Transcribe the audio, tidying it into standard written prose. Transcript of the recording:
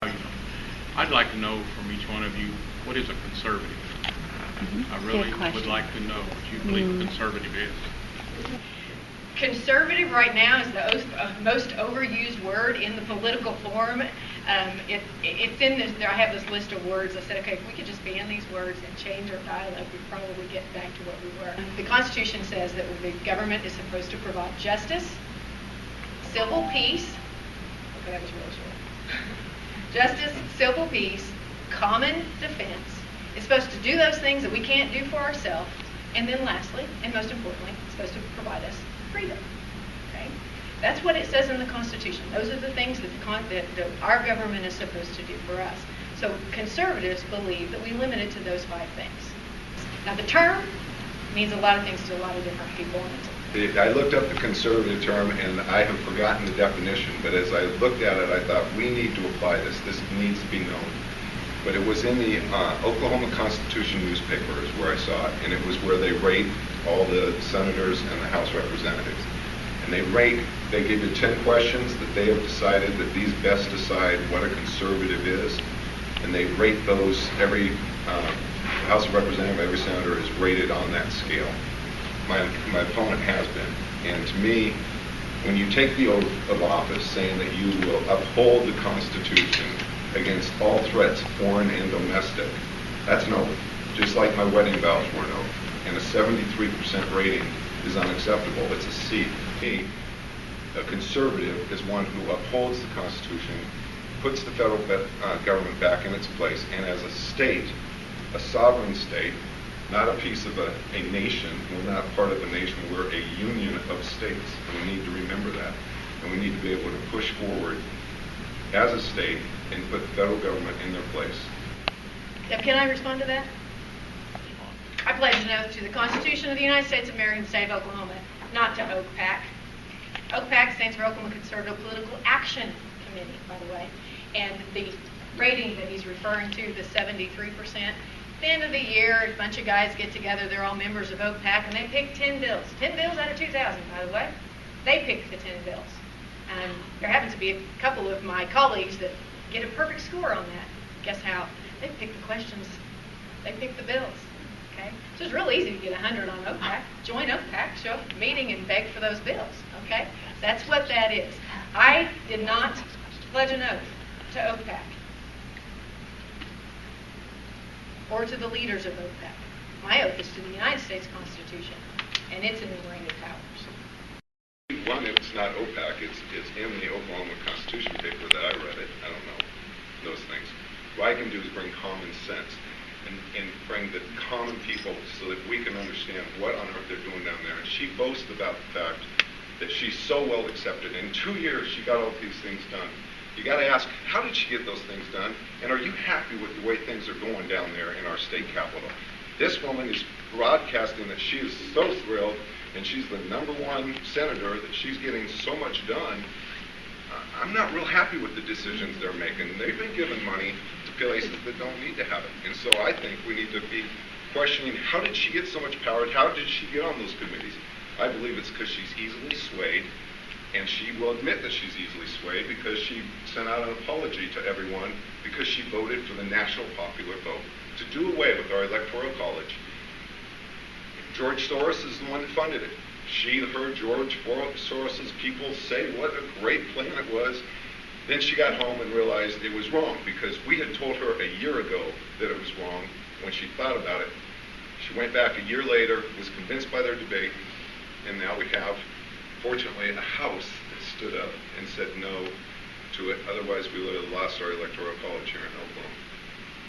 I'd like to know from each one of you, what is a conservative? I really would like to know what you believe a conservative is. Conservative right now is the most overused word in the political forum. It's in this. I have this list of words. I said, okay, if we could just ban these words and change our dialect, we'd probably get back to what we were. The Constitution says that the government is supposed to provide justice, civil peace. Okay, that was really short. Justice, civil peace, common defense. It's supposed to do those things that we can't do for ourselves. And then lastly, and most importantly, it's supposed to provide us freedom. Okay? That's what it says in the Constitution. Those are the things that our government is supposed to do for us. So conservatives believe that we limit it to those 5 things. Now the term means a lot of things to a lot of different people. I looked up the conservative term and I have forgotten the definition, but as I looked at it, I thought we need to apply this. This needs to be known. But it was in the Oklahoma Constitution newspaper is where I saw it, and it was where they rate all the senators and the House representatives. And they give you 10 questions that they have decided that these best decide what a conservative is, and they rate those. Every House of Representative, every senator is rated on that scale. My opponent has been. And to me, when you take the oath of office saying that you will uphold the Constitution against all threats, foreign and domestic, that's an oath. Just like my wedding vows were an oath. And a 73% rating is unacceptable. It's a C. To me, a conservative is one who upholds the Constitution, puts the federal government back in its place, and as a state, a sovereign state, not a piece of a nation. We're not part of a nation. We're a union of states. And we need to remember that. And we need to be able to push forward as a state and put the federal government in their place. Now, can I respond to that? I pledge an oath to the Constitution of the United States of America and the state of Oklahoma, not to OPAC. OPAC stands for Oklahoma Conservative Political Action Committee, by the way. And the rating that he's referring to, the 73%, at the end of the year, a bunch of guys get together, they're all members of OPAC, and they pick 10 bills. 10 bills out of 2,000, by the way. They pick the 10 bills. And there happens to be a couple of my colleagues that get a perfect score on that. Guess how? They pick the questions. They pick the bills. Okay? So it's real easy to get 100 on OPAC. Join OPAC, show up at the meeting, and beg for those bills. Okay? That's what that is. I did not pledge an oath to OPAC or to the leaders of OPAC. My oath is to the United States Constitution and its enumerated powers. One, it's not OPAC, it's in the Oklahoma Constitution paper that I read it. I don't know those things. What I can do is bring common sense and bring the common people so that we can understand what on earth they're doing down there. And she boasts about the fact that she's so well accepted. In 2 years, she got all these things done. You got to ask, how did she get those things done? And are you happy with the way things are going down there in our state capital? This woman is broadcasting that she is so thrilled, and she's the #1 senator, that she's getting so much done. I'm not real happy with the decisions they're making. They've been giving money to places that don't need to have it. And so I think we need to be questioning, how did she get so much power? How did she get on those committees? I believe it's because she's easily swayed. And she will admit that she's easily swayed because she sent out an apology to everyone because she voted for the national popular vote to do away with our electoral college. George Soros is the one that funded it. She heard George Soros's people say what a great plan it was. Then she got home and realized it was wrong because we had told her a year ago that it was wrong. When she thought about it, she went back a year later, was convinced by their debate, and now we have, fortunately, a House that stood up and said no to it. Otherwise, we would have lost our electoral college here in Oklahoma.